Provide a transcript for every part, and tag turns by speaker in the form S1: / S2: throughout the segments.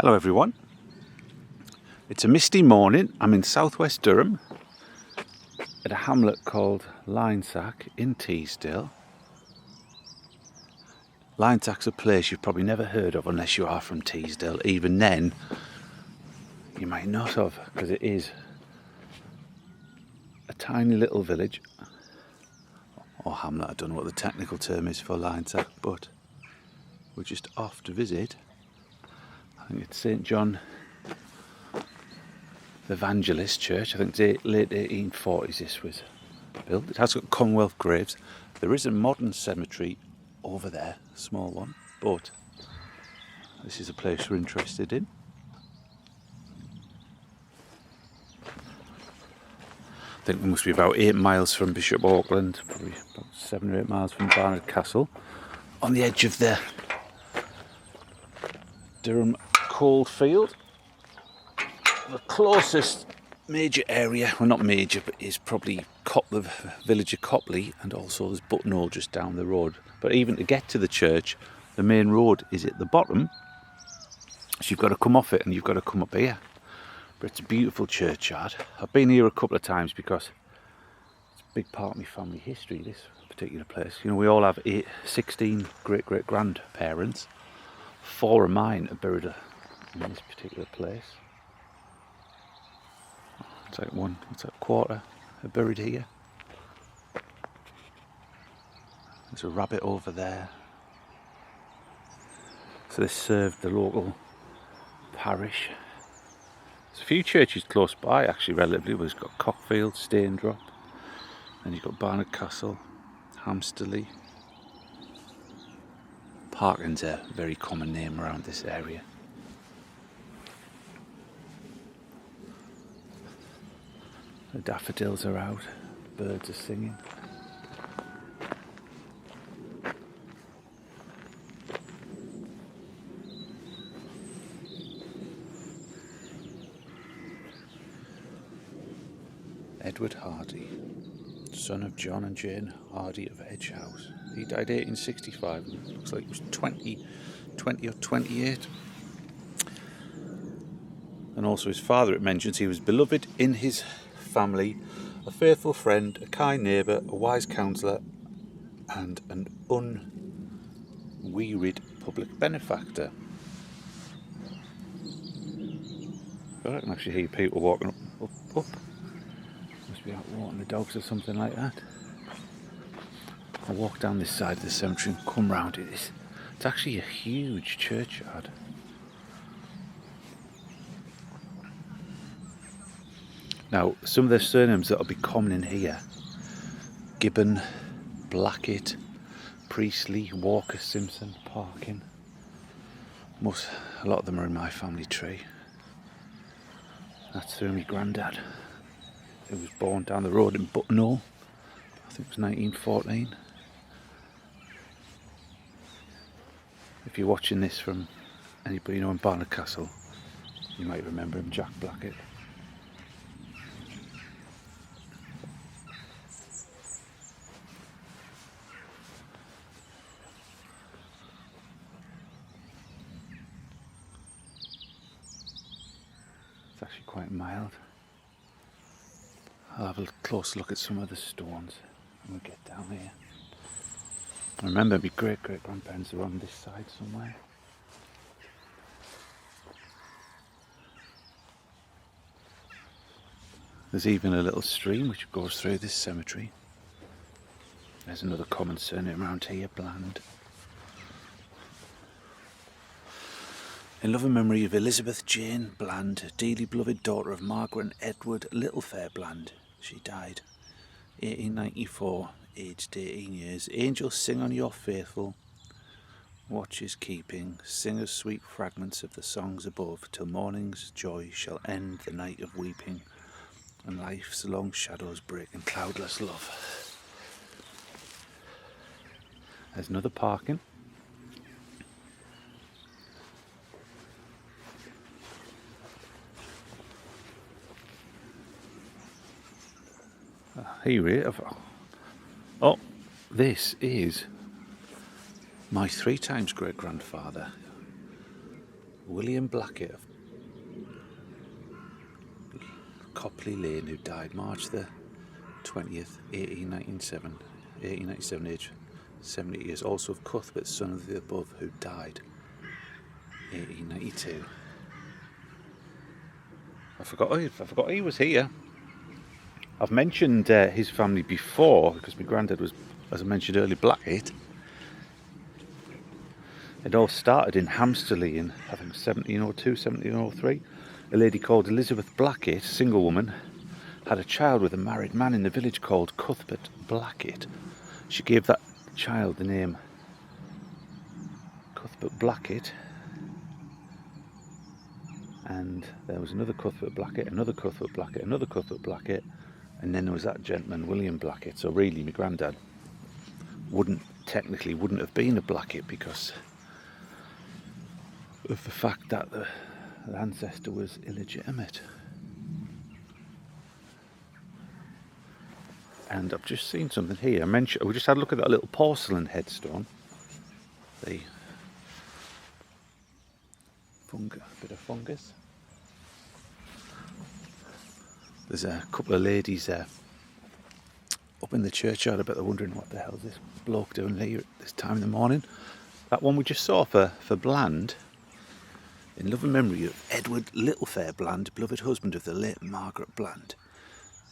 S1: Hello everyone, it's a misty morning. I'm in southwest Durham at a hamlet called Lynesack in Teesdale. Lynesack's a place you've probably never heard of unless you are from Teesdale. Even then, you might not have, because it is a tiny little village, or hamlet. I don't know what the technical term is for Lynesack, but we're just off to visit. I think it's St John the Evangelist church. I think it's late 1840s this was built. It has got Commonwealth graves. There is a modern cemetery over there, a small one, but this is a place we're interested in. I think we must be about 8 miles from Bishop Auckland, probably about 7 or 8 miles from Barnard Castle, on the edge of the Durham coalfield. The closest major area, well not major, but is probably the village of Copley, and also there's Buttonhole just down the road. But even to get to the church, the main road is at the bottom, so you've got to come off it and you've got to come up here. But it's a beautiful churchyard. I've been here a couple of times because it's a big part of my family history, this particular place. You know, we all have 16 great-great-grandparents. 4 of mine are buried in this particular place. It's like a quarter are buried here. There's a rabbit over there. So this served the local parish. There's a few churches close by actually, relatively. We've got Cockfield, Staindrop, and you've got Barnard Castle, Hamsterley. Parking's a very common name around this area. The daffodils are out, birds are singing. Edward Hardy, son of John and Jane Hardy of Edge House. He died 1865, looks like he was 20 or 28. And also his father, it mentions he was beloved in his family, a faithful friend, a kind neighbour, a wise counsellor, and an unwearied public benefactor. I can actually hear people walking up. Must be out walking the dogs or something like that. I'll walk down this side of the cemetery and come round it. It's actually a huge churchyard. Now, some of the surnames that will be common in here: Gibbon, Blackett, Priestley, Walker, Simpson, Parkin. A lot of them are in my family tree. That's through my granddad, who was born down the road in Buttonhole. I think it was 1914. If you're watching this from anybody in Barnard Castle, you might remember him, Jack Blackett. It's actually quite mild. I'll have a close look at some of the stones when we get down here. I remember my great-great-grandparents were on this side somewhere. There's even a little stream which goes through this cemetery. There's another common surname around here, Bland. In love and memory of Elizabeth Jane Bland, dearly beloved daughter of Margaret and Edward Littlefair Bland. She died 1894, aged 18 years. Angels sing on your faithful, watches keeping, singers sweet fragments of the songs above, till morning's joy shall end the night of weeping, and life's long shadows break in cloudless love. There's another parking. Here, oh, this is my 3 times great-grandfather. William Blackett of Copley Lane, who died March the 20th, 1897, age 70 years. Also of Cuthbert, son of the above, who died 1892. I forgot he was here. I've mentioned his family before because my granddad was, as I mentioned earlier, Blackett. It all started in Hamsterley in, I think, 1702, 1703. A lady called Elizabeth Blackett, single woman, had a child with a married man in the village called Cuthbert Blackett. She gave that child the name Cuthbert Blackett. And there was another Cuthbert Blackett, another Cuthbert Blackett, another Cuthbert Blackett, and then there was that gentleman, William Blackett. So really, my granddad wouldn't have been a Blackett because of the fact that the ancestor was illegitimate. And I've just seen something here. We just had a look at that little porcelain headstone. The bit of fungus. There's a couple of ladies up in the churchyard. I bet they're wondering what the hell is this bloke doing here at this time in the morning. That one we just saw for Bland, in love and memory of Edward Littlefair Bland, beloved husband of the late Margaret Bland,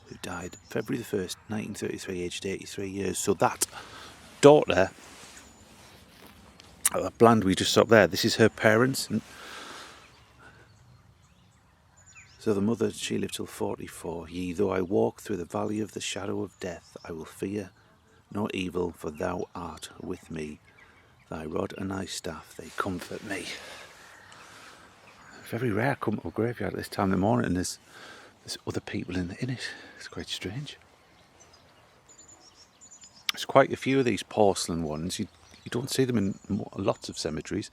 S1: who died February the 1st, 1933, aged 83 years. So that daughter, Bland we just saw up there, this is her parents. So the mother, she lived till 44. Yea, though I walk through the valley of the shadow of death, I will fear no evil, for thou art with me. Thy rod and thy staff, they comfort me. Very rare come to a graveyard at this time of the morning and there's other people in it. It's quite strange. There's quite a few of these porcelain ones. You don't see them in lots of cemeteries.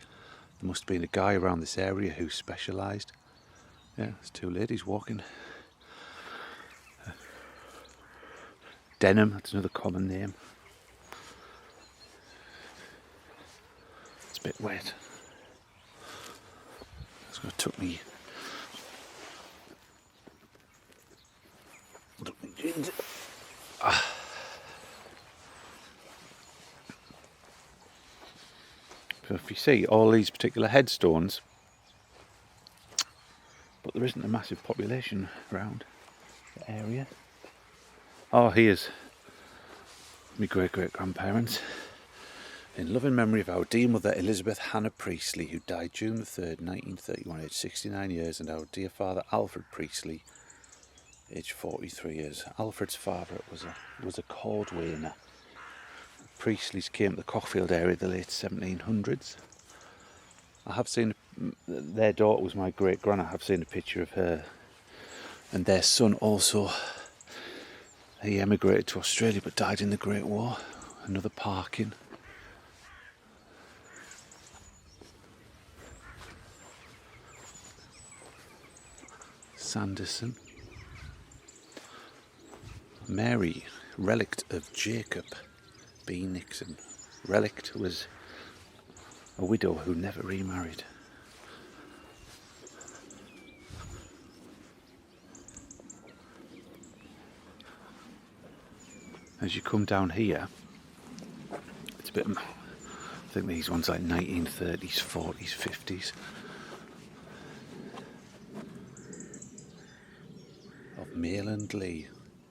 S1: There must have been a guy around this area who specialised. Yeah, there's two ladies walking. Denham, that's another common name. It's a bit wet. It's going to took me jeans. So if you see all these particular headstones, but there isn't a massive population around the area. Oh, here's my great-great-grandparents. In loving memory of our dear mother Elizabeth Hannah Priestley, who died June the 3rd, 1931, aged 69 years, and our dear father Alfred Priestley, aged 43 years. Alfred's father was a cordwainer. Priestleys came to the Cockfield area in the late 1700s. I have seen, their daughter was my great-gran. I have seen a picture of her and their son also. He emigrated to Australia but died in the Great War. Another parking. Sanderson. Mary, relict of Jacob B. Nixon. Relict was a widow who never remarried. As you come down here, it's a bit, I think these ones like 1930s, 40s, 50s. Of Mayland Lee.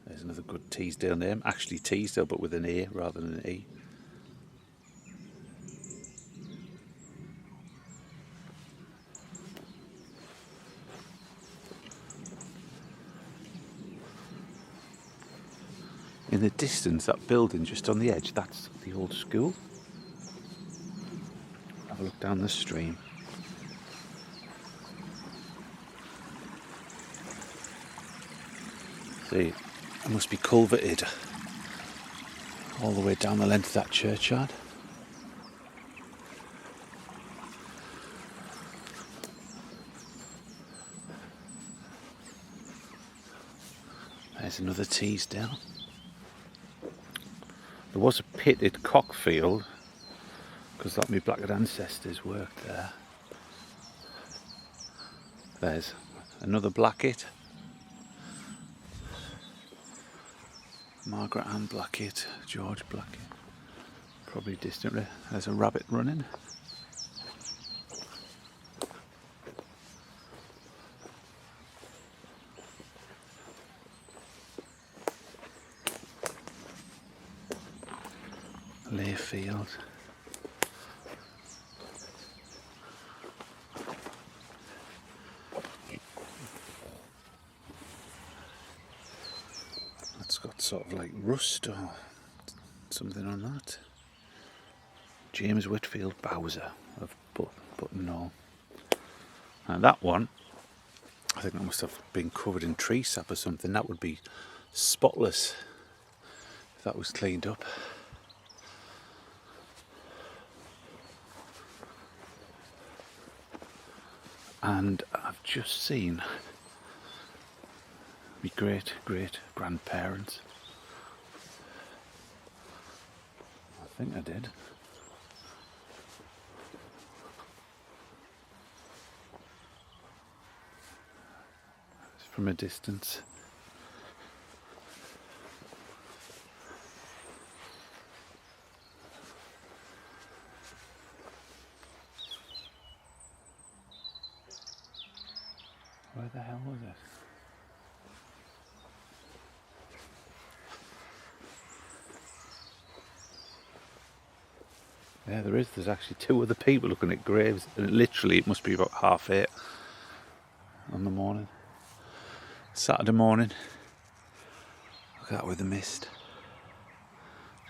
S1: There's another good Teesdale name. Actually Teesdale, but with an A rather than an E. In the distance, that building just on the edge, that's the old school. Have a look down the stream. See, it must be culverted all the way down the length of that churchyard. There's another Teesdale. There was a pitted cockfield because that my Blackett ancestors worked there. There's another Blackett. Margaret Ann Blackett, George Blackett. Probably distantly. There's a rabbit running. Layfield. That's got sort of like rust or something on that. James Whitfield Bowser of Buttonall. And that one, I think that must have been covered in tree sap or something. That would be spotless if that was cleaned up. And I've just seen my great grandparents. I think I did. It's from a distance. Where the hell was it? Yeah, there is. There's actually two other people looking at graves. And it must be about 8:30 on the morning. Saturday morning. Look at that with the mist.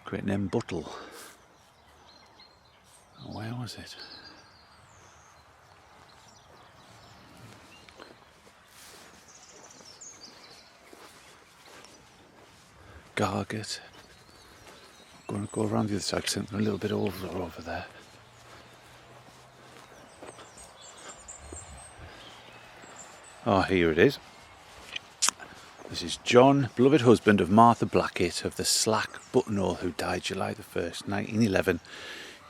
S1: Great name, Buttle. Where was it? Gargett. I'm going to go around the other side because I'm a little bit over there. Oh, here it is. This is John, beloved husband of Martha Blackett of the Slack, Buttonall, who died July the 1st, 1911,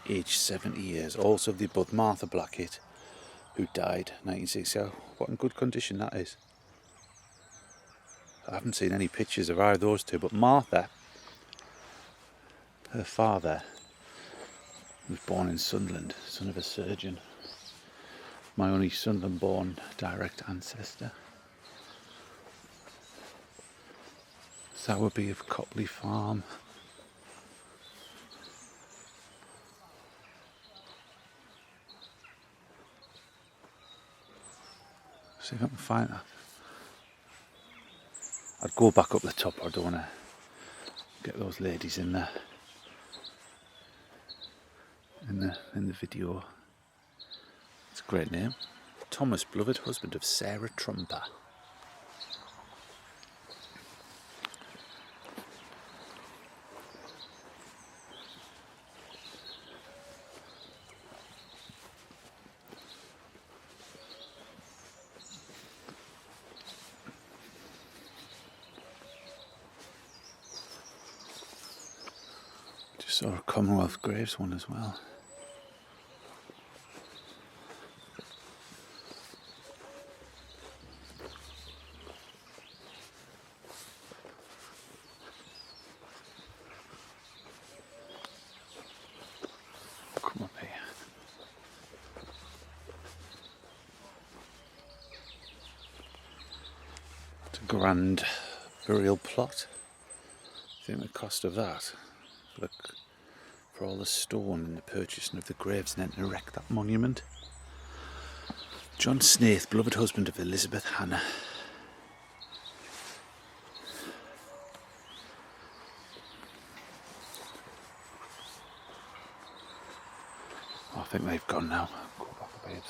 S1: aged 70 years. Also of the above Martha Blackett, who died 1960. Oh, what in good condition that is. I haven't seen any pictures of either of those two, but Martha, her father, was born in Sunderland, son of a surgeon. My only Sunderland-born direct ancestor. Sowerby of Copley Farm. See if I can find that. I'd go back up the top. I don't want to get those ladies in there. In the video. It's a great name. Thomas, beloved husband of Sarah Trumper. Just saw a Commonwealth Graves one as well. Come up here. It's a grand burial plot. I think the cost of that, look, for all the stone and the purchasing of the graves and then to erect that monument. John Snaith, beloved husband of Elizabeth Hannah. Oh, I think they've gone now. Go back a bit.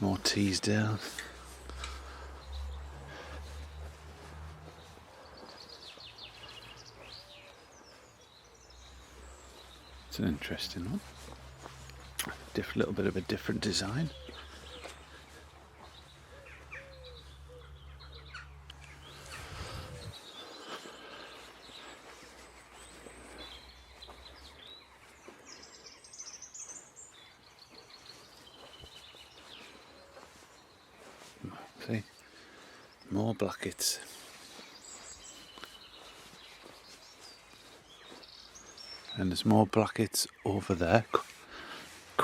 S1: More Teesdale. It's an interesting one. Little bit of a different design. More Blacketts. And there's more Blacketts over there.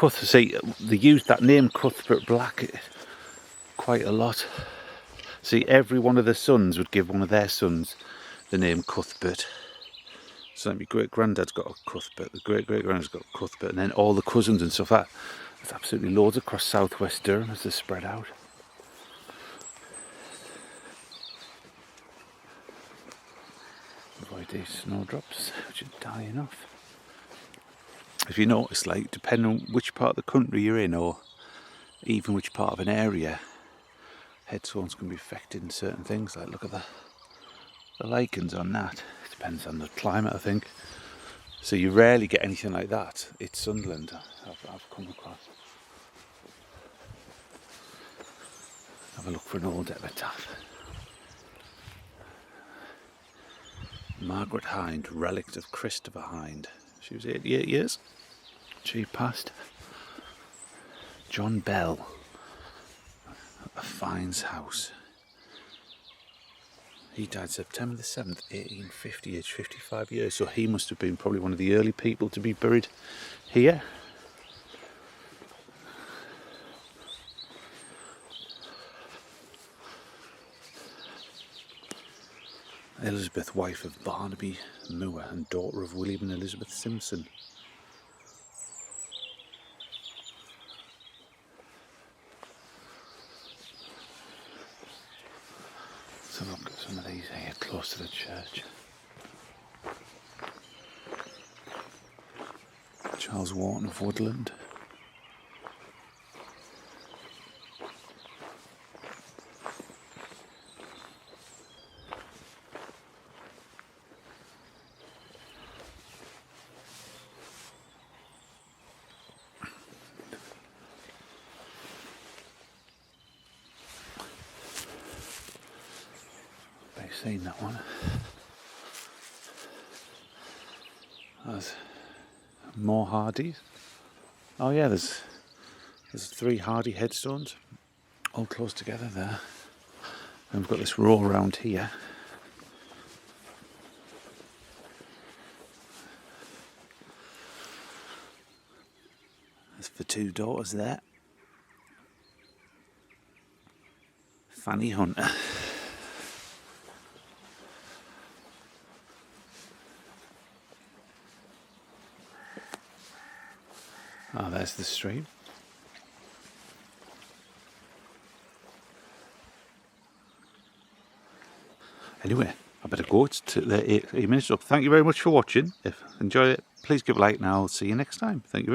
S1: See, they used that name Cuthbert Blackett quite a lot. See, every one of the sons would give one of their sons the name Cuthbert. So my great-granddad's got a Cuthbert, the great-great-granddad's got a Cuthbert, and then all the cousins and stuff like that. There's absolutely loads across southwest Durham as they spread out. Avoid these snowdrops, which are dying off. If you notice, like, depending on which part of the country you're in, or even which part of an area, headstones can be affected in certain things. Like, look at the lichens on that. It depends on the climate, I think. So you rarely get anything like that. It's Sunderland I've come across. Have a look for an old epitaph. Margaret Hind, relict of Christopher Hind. She was 88 years. She passed. John Bell, a Fine's house. He died September the 7th, 1850, aged 55 years. So he must have been probably one of the early people to be buried here. Elizabeth, wife of Barnaby Moore and daughter of William and Elizabeth Simpson. So look at some of these here close to the church. Charles Wharton of Woodland. Seen that one. There's more Hardys. Oh yeah, there's 3 Hardy headstones, all close together there. And we've got this row around here. There's for 2 daughters there. Fanny Hunter. Oh, there's the stream. Anyway, I better go. It's the 8 minutes up. Thank you very much for watching. If you enjoyed it, please give a like and I'll see you next time. Thank you.